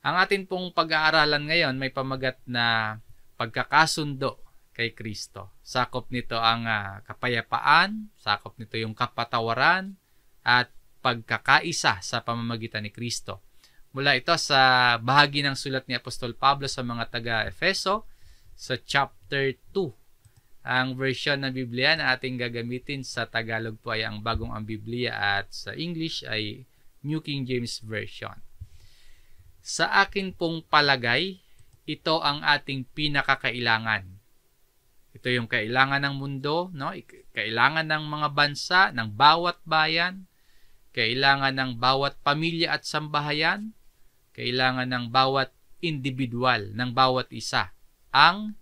Ang atin pong pag-aaralan ngayon may pamagat na pagkakasundo kay Kristo. Sakop nito ang kapayapaan, sakop nito yung kapatawaran, at pagkakaisa sa pamamagitan ni Kristo. Mula ito sa bahagi ng sulat ni Apostol Pablo sa mga taga-Efeso sa chapter 2. Ang version ng Biblia na ating gagamitin sa Tagalog po ay ang Bagong ang Biblia at sa English ay New King James Version. Sa akin pong palagay, ito ang ating pinakakailangan. Ito yung kailangan ng mundo, no? Kailangan ng mga bansa, ng bawat bayan, kailangan ng bawat pamilya at sambahayan, kailangan ng bawat individual, ng bawat isa, ang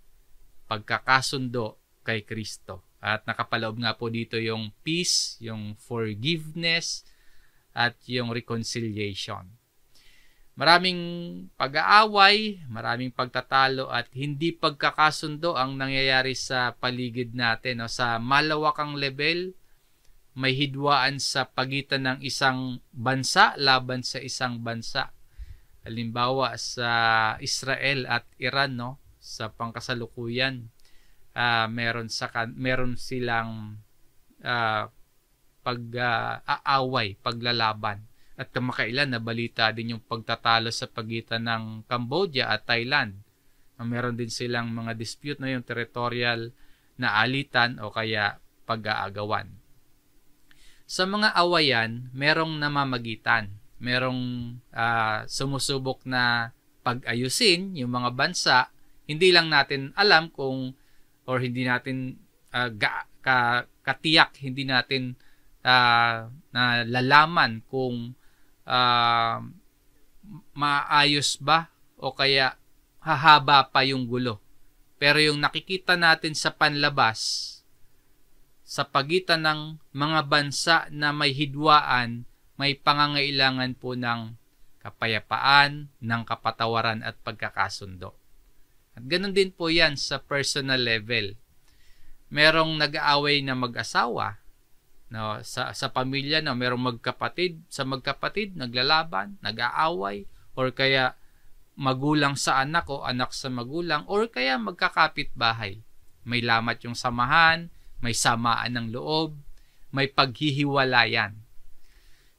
pagkakasundo kay Kristo. At nakapaloob nga po dito yung peace, yung forgiveness, at yung reconciliation. Maraming pag-aaway, maraming pagtatalo at hindi pagkakasundo ang nangyayari sa paligid natin. No? Sa malawakang level, may hidwaan sa pagitan ng isang bansa laban sa isang bansa. Halimbawa sa Israel at Iran, no? Sa pangkasalukuyan, meron silang pag-aaway, paglalaban. At kamakailan nabalita din yung pagtatalo sa pagitan ng Cambodia at Thailand. Meron din silang mga dispute na yung territorial na alitan o kaya pag-aagawan. Sa mga awayan, merong namamagitan. Merong sumusubok na pag-ayusin yung mga bansa. Hindi lang natin alam kung or hindi natin katiyak, hindi natin nalalaman kung maayos ba o kaya hahaba pa yung gulo. Pero yung nakikita natin sa panlabas, sa pagitan ng mga bansa na may hidwaan, may pangangailangan po ng kapayapaan, ng kapatawaran at pagkakasundo. At ganun din po yan sa personal level. Merong nag-aaway na mag-asawa, no, sa pamilya, no, merong magkapatid naglalaban, nag-aaway, or kaya magulang sa anak o anak sa magulang, or kaya magkakapit-bahay. May lamat yung samahan, may samaan ng loob, may paghihiwalayan.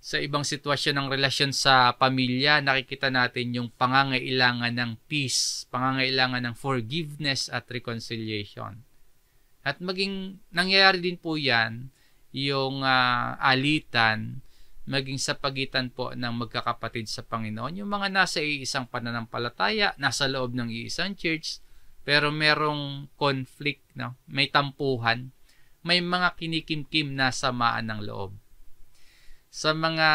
Sa ibang sitwasyon ng relasyon sa pamilya, nakikita natin yung pangangailangan ng peace, pangangailangan ng forgiveness at reconciliation. At maging nangyayari din po yan, yung alitan, maging sa pagitan po ng magkakapatid sa Panginoon, yung mga nasa iisang pananampalataya, nasa loob ng iisang church, pero merong conflict, no? May tampuhan, may mga kinikimkim na samaan ng loob. Sa mga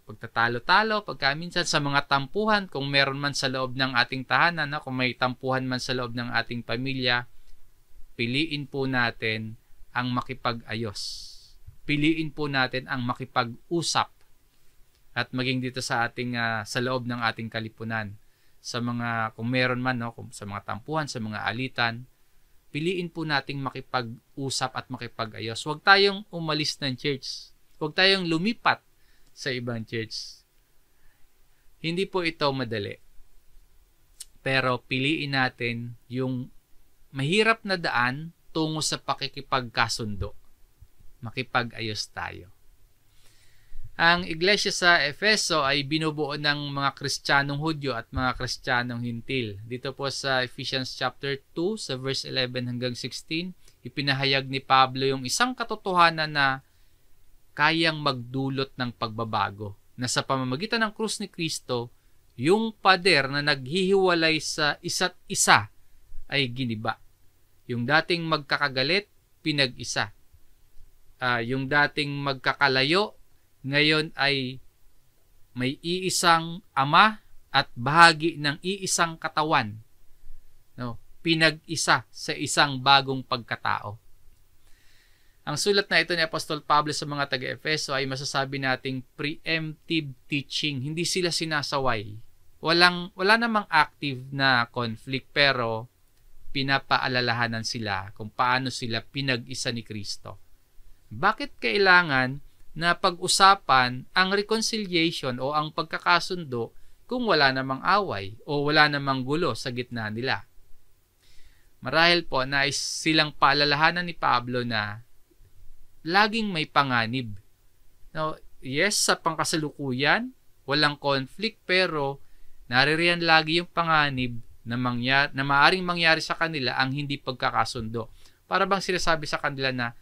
pagtatalo-talo, pagkaminsan sa mga tampuhan, kung meron man sa loob ng ating tahanan, no? Kung may tampuhan man sa loob ng ating pamilya, piliin po natin ang makipag-ayos. Piliin po natin ang makipag-usap at maging dito sa ating sa loob ng ating kalipunan. Sa mga kung meron man, no, kung sa mga tampuhan, sa mga alitan, piliin po nating makipag-usap at makipag-ayos. Huwag tayong umalis ng church. Huwag tayong lumipat sa ibang church. Hindi po ito madali. Pero piliin natin yung mahirap na daan tungo sa pakikipagkasundo. Makipag-ayos tayo. Ang iglesia sa Efeso ay binubuo ng mga Kristiyanong Hudyo at mga Kristiyanong Hintil. Dito po sa Ephesians chapter 2 sa verse 11 hanggang 16, ipinahayag ni Pablo yung isang katotohanan na kayang magdulot ng pagbabago, na sa pamamagitan ng krus ni Kristo, yung pader na naghihiwalay sa isa't isa ay giniba. Yung dating magkakagalit, pinag-isa. Yung dating magkakalayo, ngayon ay may iisang ama at bahagi ng iisang katawan. No? Pinag-isa sa isang bagong pagkatao. Ang sulat na ito ni Apostol Pablo sa mga taga-Efeso ay masasabi nating preemptive teaching. Hindi sila sinasaway. Wala namang active na conflict, pero pinapaalalahanan sila kung paano sila pinag-isa ni Kristo. Bakit kailangan na pag-usapan ang reconciliation o ang pagkakasundo kung wala namang away o wala namang gulo sa gitna nila. Marahil po nais silang paalalahanan ni Pablo na laging may panganib. Now, yes, sa pangkasalukuyan, walang conflict, pero naririyan lagi yung panganib na maaring mangyari sa kanila ang hindi pagkakasundo. Para bang sinasabi sa kanila na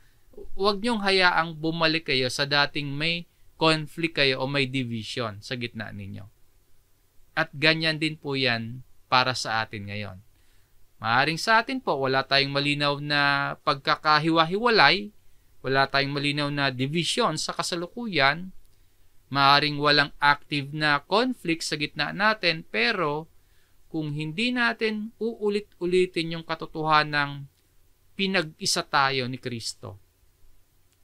huwag niyong hayaang bumalik kayo sa dating may conflict kayo o may division sa gitna ninyo. At ganyan din po yan para sa atin ngayon. Maaring sa atin po, wala tayong malinaw na pagkakahiwa-hiwalay, wala tayong malinaw na division sa kasalukuyan, maaring walang active na conflict sa gitna natin, pero kung hindi natin uulit-ulitin yung katotohanang pinag-isa tayo ni Kristo,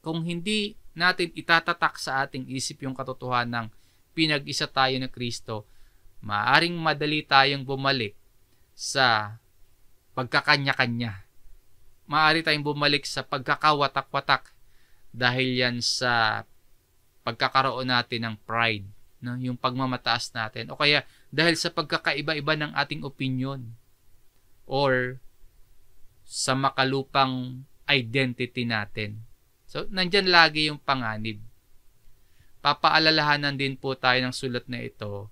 kung hindi natin itatatak sa ating isip yung katotohanang pinag-isa tayo ni Kristo, maaring madali tayong bumalik sa pagkakanya-kanya. Maaari tayong bumalik sa pagkakawatak-watak dahil yan sa pagkakaroon natin ng pride, no? Yung pagmamataas natin. O kaya dahil sa pagkakaiba-iba ng ating opinion or sa makalupang identity natin. So, nandyan lagi yung panganib. Papaalalahanan din po tayo ng sulat na ito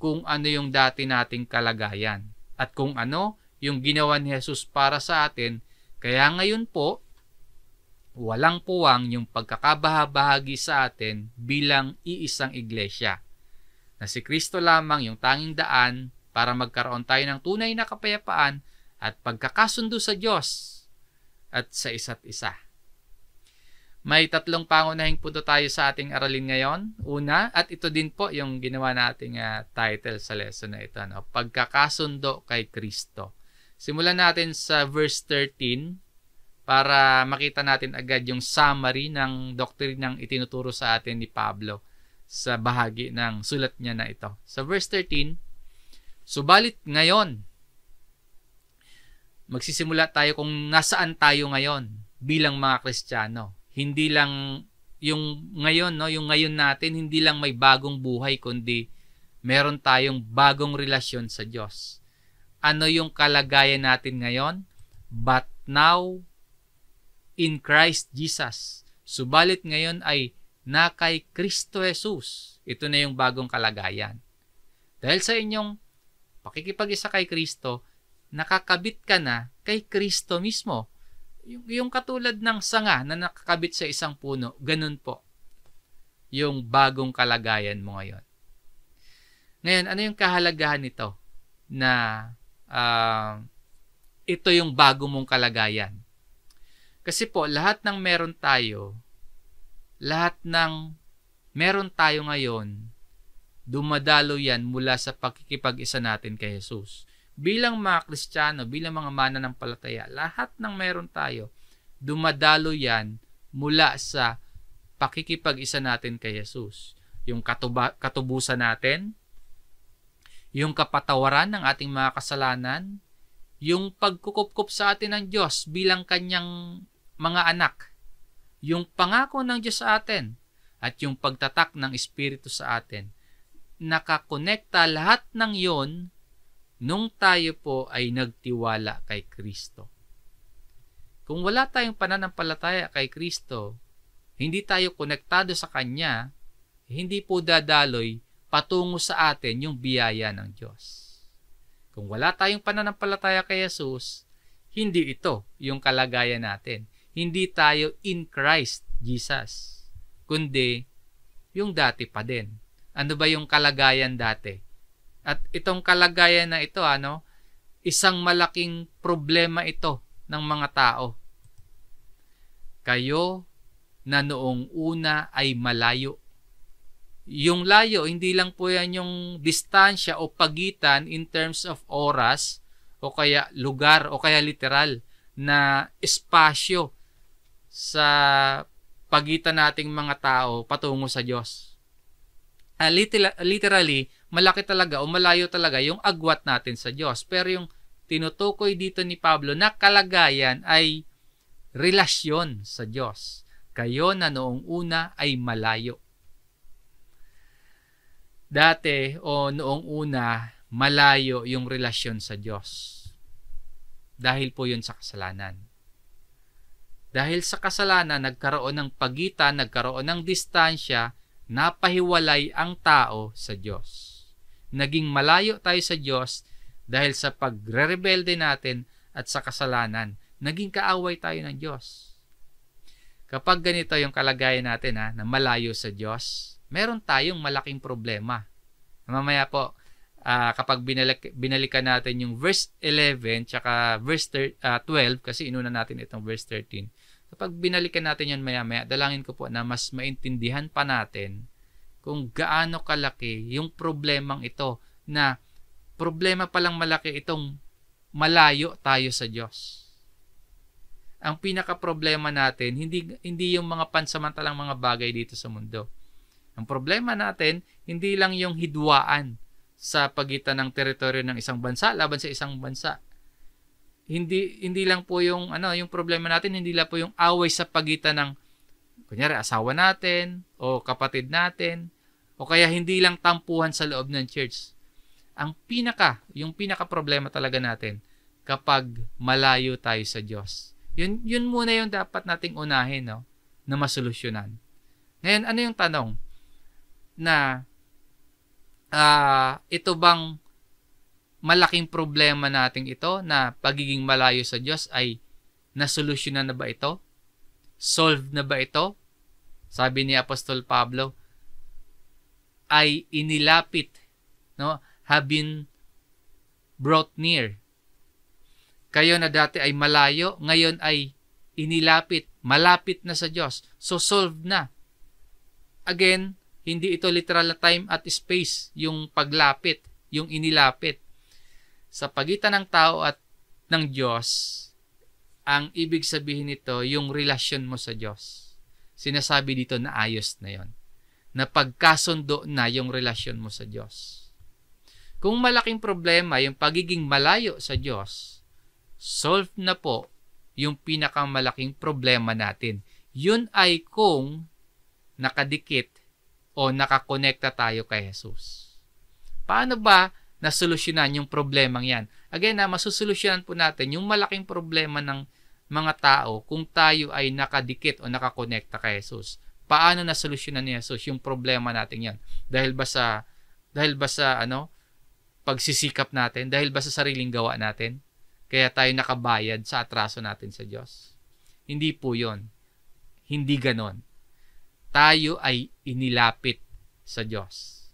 kung ano yung dati nating kalagayan at kung ano yung ginawa ni Jesus para sa atin. Kaya ngayon po, walang puwang yung pagkakabahabahagi sa atin bilang iisang iglesia. Na si Kristo lamang yung tanging daan para magkaroon tayo ng tunay na kapayapaan at pagkakasundo sa Diyos at sa isa't isa. May 3 pangunahing punto tayo sa ating aralin ngayon. Una, at ito din po yung ginawa nating title sa lesson na ito, no? Pagkakasundo kay Kristo. Simulan natin sa verse 13 para makita natin agad yung summary ng doktrinang itinuturo sa atin ni Pablo sa bahagi ng sulat niya na ito. Sa verse 13, subalit ngayon, magsisimula tayo kung nasaan tayo ngayon bilang mga Kristiyano. Hindi lang yung ngayon, no, yung ngayon natin, hindi lang may bagong buhay, kundi meron tayong bagong relasyon sa Diyos. Ano yung kalagayan natin ngayon? But now, in Christ Jesus. Subalit ngayon ay na kay Kristo Jesus. Ito na yung bagong kalagayan. Dahil sa inyong pakikipag-isa kay Kristo, nakakabit ka na kay Kristo mismo. Yung katulad ng sanga na nakakabit sa isang puno, ganun po yung bagong kalagayan mo ngayon. Ngayon, ano yung kahalagahan nito? Na ito yung bago mong kalagayan. Kasi po, lahat ng meron tayo ngayon, dumadalo yan mula sa pakikipag-isa natin kay Jesus. Bilang mga Kristiyano, bilang mga mananampalataya, lahat ng meron tayo, dumadalo yan mula sa pakikipag-isa natin kay Jesus. Yung katubusan natin, yung kapatawaran ng ating mga kasalanan, yung pagkukupkup sa atin ng Diyos bilang kanyang mga anak, yung pangako ng Diyos sa atin, at yung pagtatak ng Espiritu sa atin. Nakakonekta lahat ng yon nung tayo po ay nagtiwala kay Kristo. Kung wala tayong pananampalataya kay Kristo, hindi tayo konektado sa Kanya, hindi po dadaloy patungo sa atin yung biyaya ng Diyos. Kung wala tayong pananampalataya kay Jesus, hindi ito yung kalagayan natin. Hindi tayo in Christ Jesus, kundi yung dati pa din. Ano ba yung kalagayan dati? At itong kalagayan na ito, isang malaking problema ito ng mga tao. Kayo na noong una ay malayo. Yung layo, hindi lang po yan yung distansya o pagitan in terms of oras o kaya lugar o kaya literal na espasyo sa pagitan nating mga tao patungo sa Diyos. Literally, malaki talaga o malayo talaga yung agwat natin sa Diyos. Pero yung tinutukoy dito ni Pablo na kalagayan ay relasyon sa Diyos. Kayo na noong una ay malayo. Dati o noong una, malayo yung relasyon sa Diyos. Dahil po yun sa kasalanan. Dahil sa kasalanan, nagkaroon ng pagitan, nagkaroon ng distansya, napahiwalay ang tao sa Diyos. Naging malayo tayo sa Diyos dahil sa pagre-rebelde natin at sa kasalanan. Naging kaaway tayo ng Diyos. Kapag ganito yung kalagayan natin na malayo sa Diyos, meron tayong malaking problema. Mamaya po, kapag binalikan natin yung verse 11 tsaka verse 12, kasi inuna natin itong verse 13. Kapag binalikan natin yan maya-maya, dalangin ko po na mas maintindihan pa natin kung gaano kalaki yung problemang ito, na problema palang malaki itong malayo tayo sa Diyos. Ang pinaka-problema natin, hindi yung mga pansamantalang mga bagay dito sa mundo. Ang problema natin, hindi lang yung hidwaan sa pagitan ng teritoryo ng isang bansa laban sa isang bansa. Hindi lang po yung yung problema natin, hindi lang po yung away sa pagitan ng kunyari asawa natin o kapatid natin, o kaya hindi lang tampuhan sa loob ng church. Yung pinaka problema talaga natin kapag malayo tayo sa Diyos. Yun muna yung dapat nating unahin, na masolusyonan. Ngayon, ano yung tanong? Na ito bang malaking problema nating ito na pagiging malayo sa Diyos ay nasolusyonan na ba ito? Solved na ba ito? Sabi ni Apostol Pablo, ay inilapit, have been brought near. Kayo na dati ay malayo, ngayon ay inilapit, malapit na sa Diyos. So solved na. Again, hindi ito literal na time at space, yung paglapit, yung inilapit. Sa pagitan ng tao at ng Diyos, ang ibig sabihin nito, yung relasyon mo sa Diyos. Sinasabi dito na ayos na yon, na pagkasundo na yung relasyon mo sa Diyos. Kung malaking problema yung pagiging malayo sa Diyos, solved na po yung pinakamalaking problema natin. Yun ay kung nakadikit o nakakonekta tayo kay Jesus. Paano ba nasolusyonan yung problemang yan? Again, masusolusyonan po natin yung malaking problema ng mga tao kung tayo ay nakadikit o nakakonekta kay Jesus. Paano nasolusyonan ni Jesus yung problema natin yan? Dahil ba sa pagsisikap natin? Dahil ba sa sariling gawa natin? Kaya tayo nakabayad sa atraso natin sa Diyos? Hindi po yon. Hindi ganon. Tayo ay inilapit sa Diyos.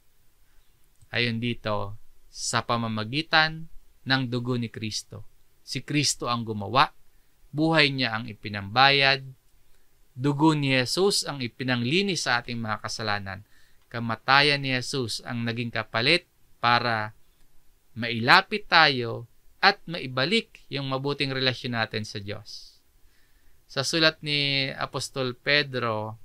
Ayon dito, sa pamamagitan ng dugo ni Kristo. Si Kristo ang gumawa, buhay niya ang ipinambayad, dugo ni Jesus ang ipinanglinis sa ating mga kasalanan. Kamatayan ni Jesus ang naging kapalit para mailapit tayo at maibalik yung mabuting relasyon natin sa Diyos. Sa sulat ni Apostol Pedro,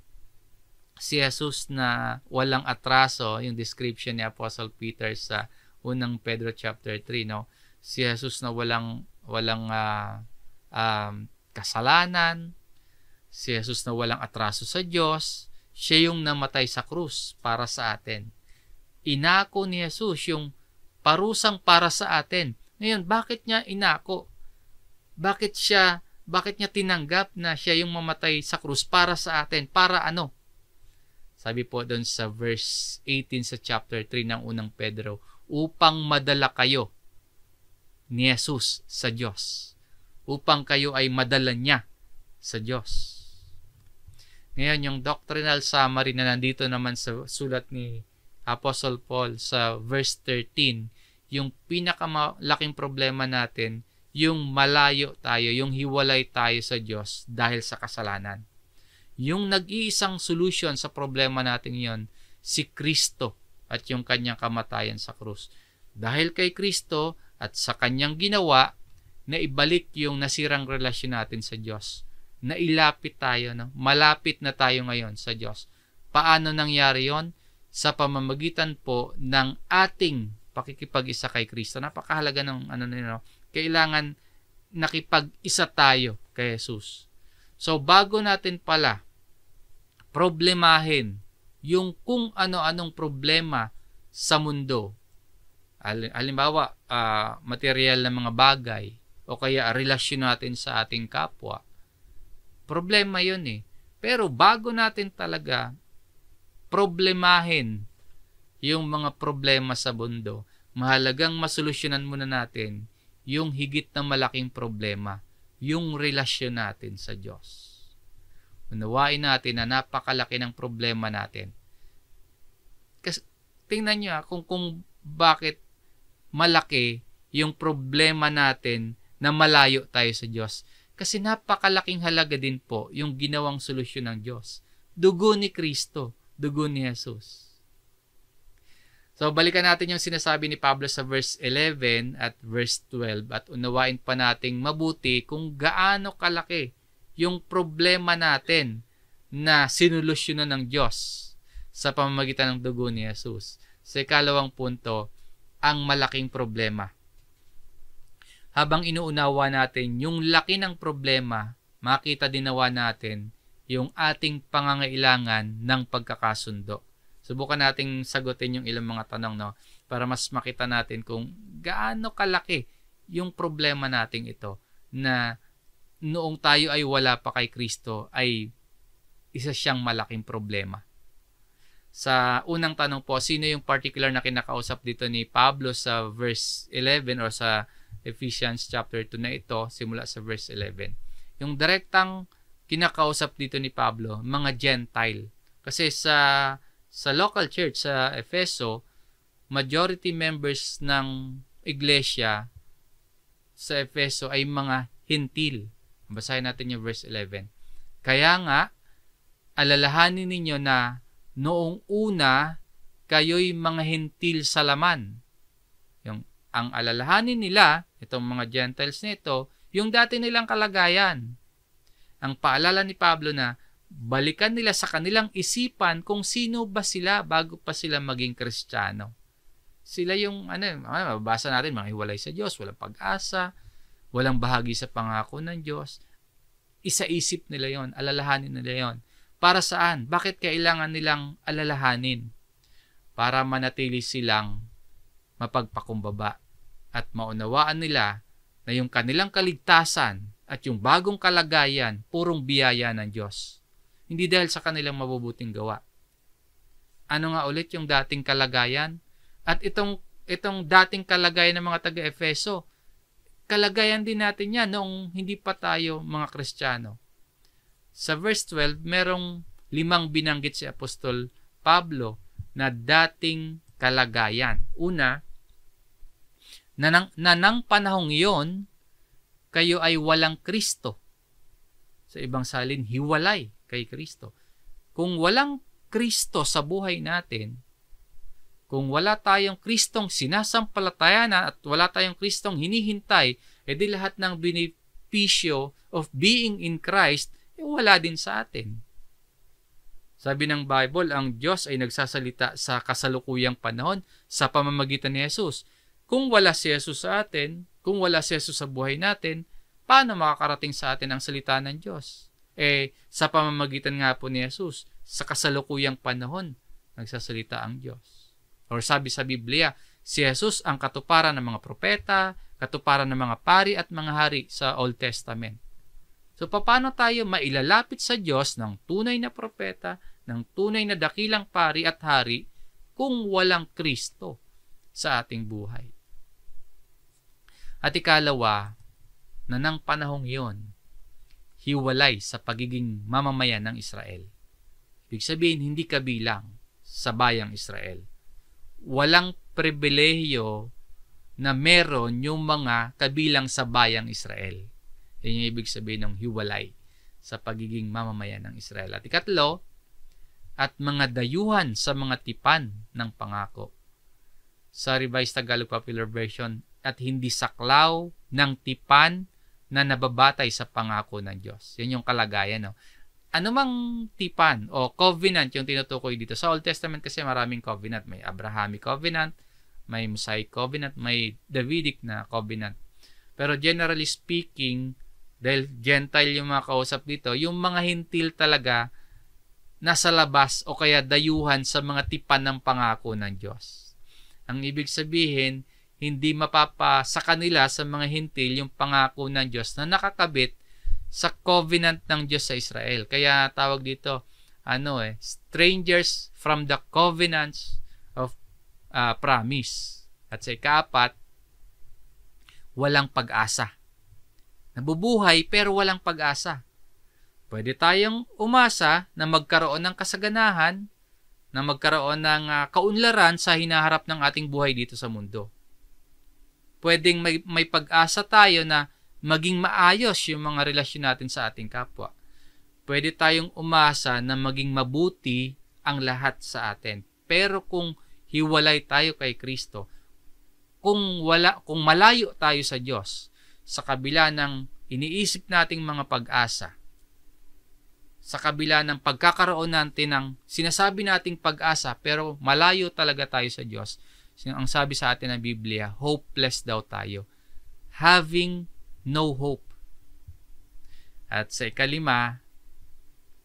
si Jesus na walang atraso, yung description ni Apostle Peter sa unang Pedro chapter 3, si Jesus na walang kasalanan, si Jesus na walang atraso sa Diyos, siya yung namatay sa krus para sa atin. Inako ni Jesus yung parusang para sa atin. Ngayon, bakit niya inako? Bakit niya tinanggap na siya yung mamatay sa krus para sa atin? Para ano? Sabi po doon sa verse 18 sa chapter 3 ng unang Pedro, upang madala kayo ni Jesus sa Diyos. Upang kayo ay madala niya sa Diyos. Ngayon, yung doctrinal summary na nandito naman sa sulat ni Apostle Paul sa verse 13, yung pinakamalaking problema natin, yung malayo tayo, yung hiwalay tayo sa Diyos dahil sa kasalanan. Yung nag-iisang solution sa problema natin yon, si Kristo at yung kanyang kamatayan sa krus. Dahil kay Kristo at sa kanyang ginawa, na ibalik yung nasirang relasyon natin sa Diyos. Na ilapit tayo, malapit na tayo ngayon sa Diyos. Paano nangyari yon? Sa pamamagitan po ng ating pakikipag-isa kay Kristo. Napakahalaga ng kailangan nakipag-isa tayo kay Jesus. So, bago natin pala problemahin yung kung ano-anong problema sa mundo. Halimbawa, material na mga bagay o kaya relasyon natin sa ating kapwa. Problema yun eh. Pero bago natin talaga problemahin yung mga problema sa mundo, mahalagang masolusyonan muna natin yung higit na malaking problema, yung relasyon natin sa Diyos. Unawain natin na napakalaki ng problema natin. Kasi tingnan nyo kung bakit malaki yung problema natin na malayo tayo sa Diyos. Kasi napakalaking halaga din po yung ginawang solusyon ng Diyos. Dugo ni Kristo, dugo ni Jesus. So, balikan natin yung sinasabi ni Pablo sa verse 11 at verse 12 at unawain pa nating mabuti kung gaano kalaki yung problema natin na sinulusyonan ng Diyos sa pamamagitan ng dugo ni Jesus. Sa ikalawang punto, ang malaking problema. Habang inuunawa natin yung laki ng problema, makita din nawa natin yung ating pangangailangan ng pagkakasundo. Subukan nating sagutin yung ilang mga tanong, no, para mas makita natin kung gaano kalaki yung problema nating ito na noong tayo ay wala pa kay Kristo ay isa siyang malaking problema. Sa unang tanong po, sino yung particular na kinakausap dito ni Pablo sa verse 11 or sa Ephesians chapter 2 na ito, simula sa verse 11. Yung direktang kinakausap dito ni Pablo, mga Gentile. Kasi sa local church sa Efeso, majority members ng iglesia sa Efeso ay mga Hintil. Basahin natin yung verse 11. Kaya nga, alalahanin ninyo na noong una, kayo'y mga Hintil sa laman. Ang alalahanin nila, itong mga Gentiles nito, yung dati nilang kalagayan. Ang paalala ni Pablo na balikan nila sa kanilang isipan kung sino ba sila bago pa sila maging Kristiyano. Sila yung, mababasa natin, mga hiwalay sa Diyos, walang pag-asa, walang bahagi sa pangako ng Diyos. Isa-isip nila yon, alalahanin nila yon. Para saan? Bakit kailangan nilang alalahanin? Para manatili silang mapagpakumbaba at maunawaan nila na yung kanilang kaligtasan at yung bagong kalagayan, purong biyaya ng Diyos. Hindi dahil sa kanilang mabubuting gawa. Ano nga ulit yung dating kalagayan? At itong dating kalagayan ng mga taga-Efeso, kalagayan din natin yan noong hindi pa tayo mga Kristiyano. Sa verse 12, merong 5 binanggit si Apostol Pablo na dating kalagayan. Una, na ng panahong iyon, kayo ay walang Kristo. Sa ibang salin, hiwalay kay Kristo. Kung walang Kristo sa buhay natin, kung wala tayong Kristong sinasampalatayanan at wala tayong Kristong hinihintay, edi lahat ng benepisyo of being in Christ, wala din sa atin. Sabi ng Bible, ang Diyos ay nagsasalita sa kasalukuyang panahon sa pamamagitan ni Jesus. Kung wala si Jesus sa atin, kung wala si Jesus sa buhay natin, paano makakarating sa atin ang salita ng Diyos? Sa pamamagitan nga po ni Jesus, sa kasalukuyang panahon, nagsasalita ang Diyos. Or sabi sa Biblia, si Jesus ang katuparan ng mga propeta, katuparan ng mga pari at mga hari sa Old Testament. So, paano tayo mailalapit sa Diyos ng tunay na propeta, ng tunay na dakilang pari at hari, kung walang Kristo sa ating buhay? At ikalawa, na ng panahong iyon, hiwalay sa pagiging mamamayan ng Israel. Ibig sabihin, hindi kabilang sa bayang Israel. Walang pribilehiyo na meron yung mga kabilang sa bayang Israel. Yan yung ibig sabihin ng hiwalay sa pagiging mamamayan ng Israel. At ikatlo, at mga dayuhan sa mga tipan ng pangako. Sa Revised Tagalog Popular Version, at hindi saklaw ng tipan na nababatay sa pangako ng Diyos. Yan yung kalagayan. No? Ano mang tipan o covenant yung tinutukoy dito. Sa Old Testament kasi maraming covenant. May Abrahamic covenant, may Mosaic covenant, may Davidic na covenant. Pero generally speaking, dahil Gentile yung mga kausap dito, yung mga hintil talaga nasa labas o kaya dayuhan sa mga tipan ng pangako ng Diyos. Ang ibig sabihin, hindi mapapa sa kanila sa mga hintil yung pangako ng Diyos na nakakabit sa covenant ng Diyos sa Israel. Kaya tawag dito, strangers from the covenants of promise. At sa ikaapat, walang pag-asa. Nabubuhay pero walang pag-asa. Pwede tayong umasa na magkaroon ng kasaganahan, na magkaroon ng kaunlaran sa hinaharap ng ating buhay dito sa mundo. Pwedeng may pag-asa tayo na maging maayos yung mga relasyon natin sa ating kapwa. Pwede tayong umasa na maging mabuti ang lahat sa atin. Pero kung hiwalay tayo kay Kristo, kung malayo tayo sa Diyos, sa kabila ng iniisip nating mga pag-asa, sa kabila ng pagkakaroon natin ng sinasabi nating pag-asa, pero malayo talaga tayo sa Diyos, ang sabi sa atin ng Biblia, hopeless daw tayo. Having no hope. At sa ikalima,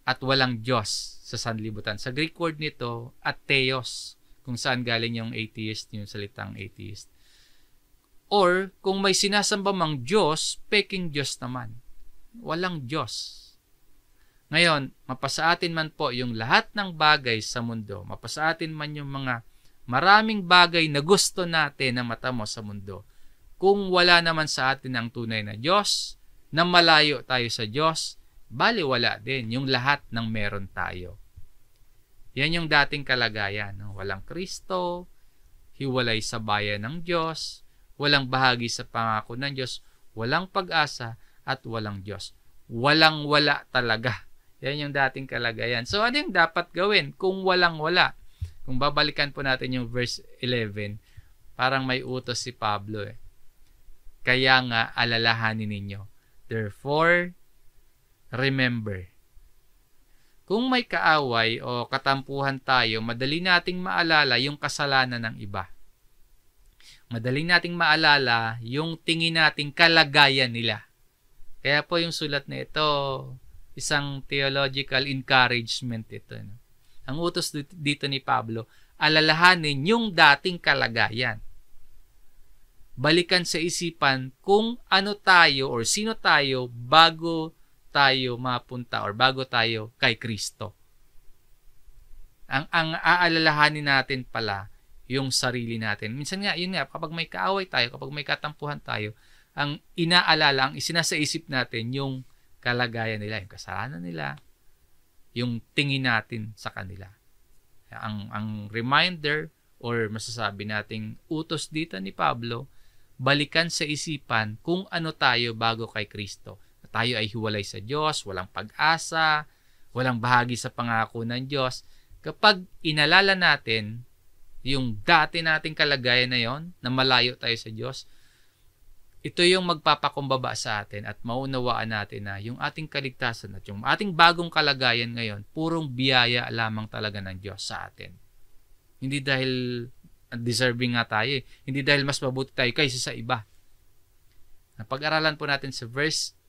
at walang Diyos sa sanlibutan. Sa Greek word nito, atheos, kung saan galing yung atheist, yung salitang atheist. Or, kung may sinasamba mang Diyos, peking Diyos naman. Walang Diyos. Ngayon, mapasa atin man po yung lahat ng bagay sa mundo, mapasa atin man yung mga maraming bagay na gusto natin na matamo sa mundo. Kung wala naman sa atin ang tunay na Diyos, na malayo tayo sa Diyos, baliwala din yung lahat ng meron tayo. Yan yung dating kalagayan. No? Walang Kristo, hiwalay sa bayan ng Diyos, walang bahagi sa pangako ng Diyos, walang pag-asa, at walang Diyos. Walang-wala talaga. Yan yung dating kalagayan. So, ano yung dapat gawin kung walang-wala? Kung babalikan po natin yung verse 11, parang may utos si Pablo. Kaya nga, alalahanin ninyo. Therefore, remember. Kung may kaaway o katampuhan tayo, madali nating maalala yung kasalanan ng iba. Madali nating maalala yung tingin nating kalagayan nila. Kaya po yung sulat na ito, isang theological encouragement ito. No? Ang utos dito ni Pablo, alalahanin yung dating kalagayan. Balikan sa isipan kung ano tayo or sino tayo bago tayo mapunta or bago tayo kay Kristo. Ang aalalahanin natin pala yung sarili natin. Minsan nga, yun nga, kapag may kaaway tayo, kapag may katampuhan tayo, ang inaalala, ang isinasaisip natin yung kalagayan nila, yung kasalanan nila, yung tingin natin sa kanila. Ang reminder or masasabi nating utos dito ni Pablo, balikan sa isipan kung ano tayo bago kay Kristo. Tayo ay hiwalay sa Diyos, walang pag-asa, walang bahagi sa pangako ng Diyos. Kapag inalala natin yung dati nating kalagayan na yon, na malayo tayo sa Diyos, ito yung magpapakumbaba sa atin at maunawaan natin na yung ating kaligtasan at yung ating bagong kalagayan ngayon, purong biyaya lamang talaga ng Diyos sa atin. Hindi dahil deserving nga tayo, hindi dahil mas mabuti tayo kaysa sa iba. Pag-aralan po natin sa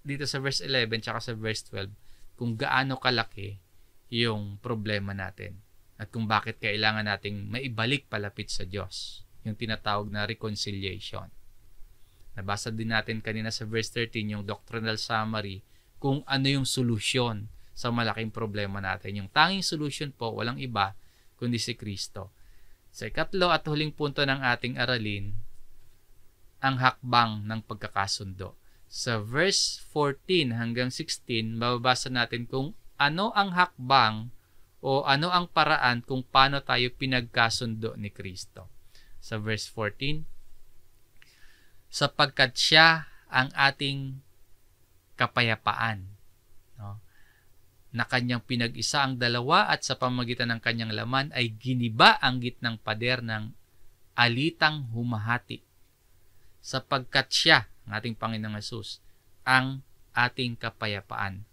dito sa verse 11 tsaka sa verse 12 kung gaano kalaki yung problema natin at kung bakit kailangan nating maibalik palapit sa Diyos, yung tinatawag na reconciliation. Nabasa din natin kanina sa verse 13 yung doctrinal summary kung ano yung solusyon sa malaking problema natin. Yung tanging solusyon po, walang iba kundi si Kristo. Sa ikatlo at huling punto ng ating aralin, ang hakbang ng pagkakasundo. Sa verse 14 hanggang 16, mababasa natin kung ano ang hakbang o ano ang paraan kung paano tayo pinagkasundo ni Kristo. Sa verse 14, sapagkat siya ang ating kapayapaan, no? Na kanyang pinag-isa ang dalawa at sa pamamagitan ng kanyang laman ay giniba ang gitnang pader ng alitang humahati. Sapagkat siya, ang ating Panginoong Hesus, ang ating kapayapaan.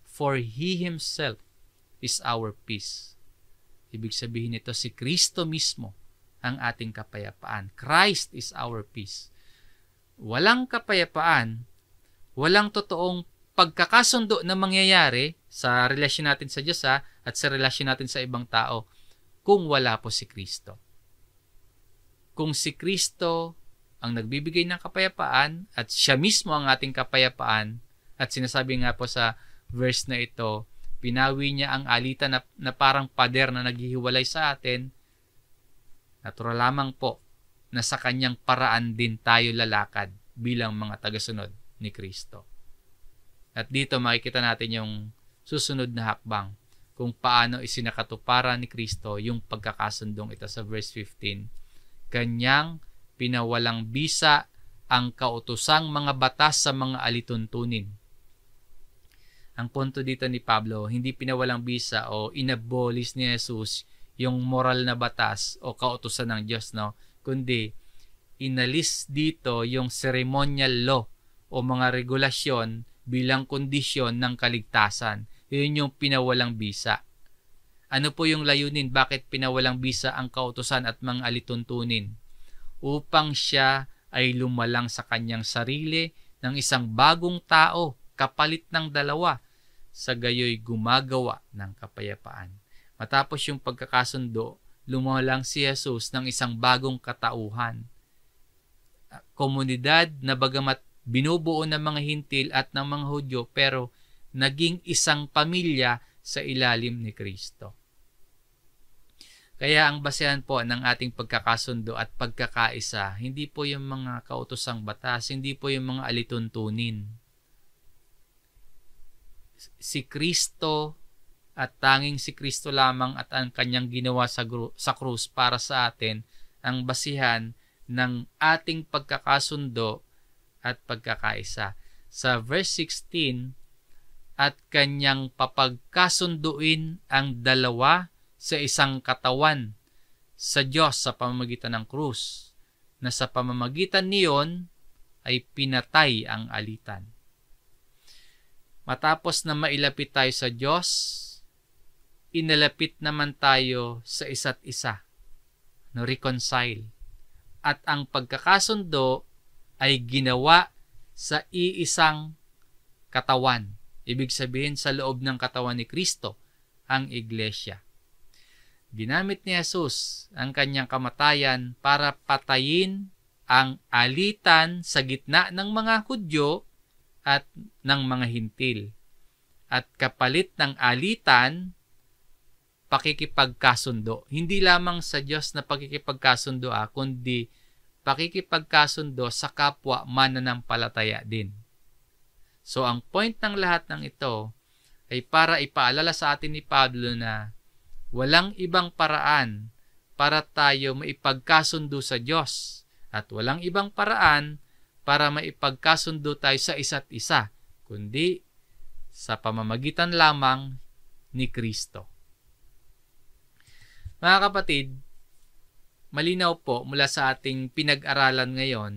For He Himself is our peace. Ibig sabihin nito, si Kristo mismo ang ating kapayapaan. Christ is our peace. Walang kapayapaan, walang totoong pagkakasundo na mangyayari sa relasyon natin sa Diyos at sa relasyon natin sa ibang tao kung wala po si Kristo. kung si Kristo ang nagbibigay ng kapayapaan at siya mismo ang ating kapayapaan, at sinasabi nga po sa verse na ito, pinawi niya ang alitan na parang pader na naghihiwalay sa atin, natural lamang po na sa kanyang paraan din tayo lalakad bilang mga tagasunod ni Kristo. At dito makikita natin yung susunod na hakbang kung paano isinakatuparan ni Kristo yung pagkakasundong ito sa verse 15. Kanyang pinawalang bisa ang kautusang mga batas sa mga alituntunin. Ang punto dito ni Pablo, hindi pinawalang bisa o inabolis ni Jesus yung moral na batas o kautusan ng Diyos, no? Kundi inalis dito yung ceremonial law o mga regulasyon bilang kondisyon ng kaligtasan. Yun yung pinawalang bisa. Ano po yung layunin? Bakit pinawalang bisa ang kautusan at mga alituntunin? Upang siya ay lumalang sa kanyang sarili ng isang bagong tao, kapalit ng dalawa, sa gayoy gumagawa ng kapayapaan. Matapos yung pagkakasundo, lumalang si Jesus ng isang bagong katauhan. Komunidad na bagamat binubuo ng mga Hintil at ng mga Hudyo, pero naging isang pamilya sa ilalim ni Kristo. Kaya ang basehan po ng ating pagkakasundo at pagkakaisa, hindi po yung mga kautosang batas, hindi po yung mga alituntunin. Si Kristo at tanging si Kristo lamang at ang kanyang ginawa sa krus para sa atin ang basihan ng ating pagkakasundo at pagkakaisa. Sa verse 16, at kanyang papagkasunduin ang dalawa sa isang katawan sa Diyos sa pamamagitan ng krus, na sa pamamagitan niyon ay pinatay ang alitan. Matapos na mailapit tayo sa Diyos, inalapit naman tayo sa isa't isa, no, reconcile. At ang pagkakasundo ay ginawa sa iisang katawan. Ibig sabihin sa loob ng katawan ni Kristo, ang iglesia. Ginamit ni Jesus ang kanyang kamatayan para patayin ang alitan sa gitna ng mga Hudyo at ng mga Hintil. At kapalit ng alitan, pakikipagkasundo. Hindi lamang sa Diyos na pakikipagkasundo, kundi pakikipagkasundo sa kapwa mananampalataya din. So, ang point ng lahat ng ito ay para ipaalala sa atin ni Pablo na walang ibang paraan para tayo maipagkasundo sa Diyos at walang ibang paraan para maipagkasundo tayo sa isa't isa, kundi sa pamamagitan lamang ni Kristo. Mga kapatid, malinaw po mula sa ating pinag-aralan ngayon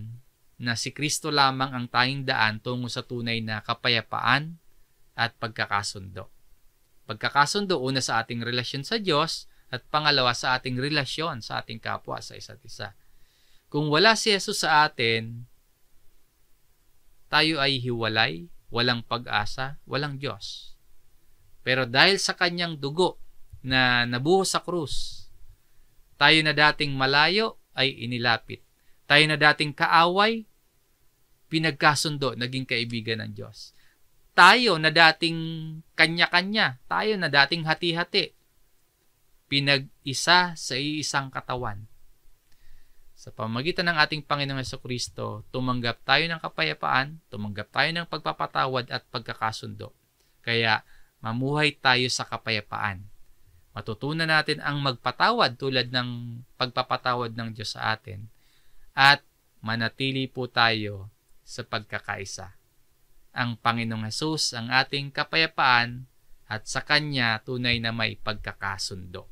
na si Kristo lamang ang tanging daan tungo sa tunay na kapayapaan at pagkakasundo. Pagkakasundo, una sa ating relasyon sa Diyos at pangalawa sa ating relasyon sa ating kapwa sa isa't isa. Kung wala si Jesus sa atin, tayo ay hiwalay, walang pag-asa, walang Diyos. Pero dahil sa kanyang dugo na nabuhos sa krus, tayo na dating malayo ay inilapit. Tayo na dating kaaway, pinagkasundo, naging kaibigan ng Diyos. Tayo na dating kanya-kanya, tayo na dating hati-hati, pinag-isa sa iisang katawan. Sa pamamagitan ng ating Panginoong Jesucristo, tumanggap tayo ng kapayapaan, tumanggap tayo ng pagpapatawad at pagkakasundo. Kaya mamuhay tayo sa kapayapaan. Matutunan natin ang magpatawad tulad ng pagpapatawad ng Diyos sa atin. At manatili po tayo sa pagkakaisa. Ang Panginoong Hesus ang ating kapayapaan at sa Kanya tunay na may pagkakasundo.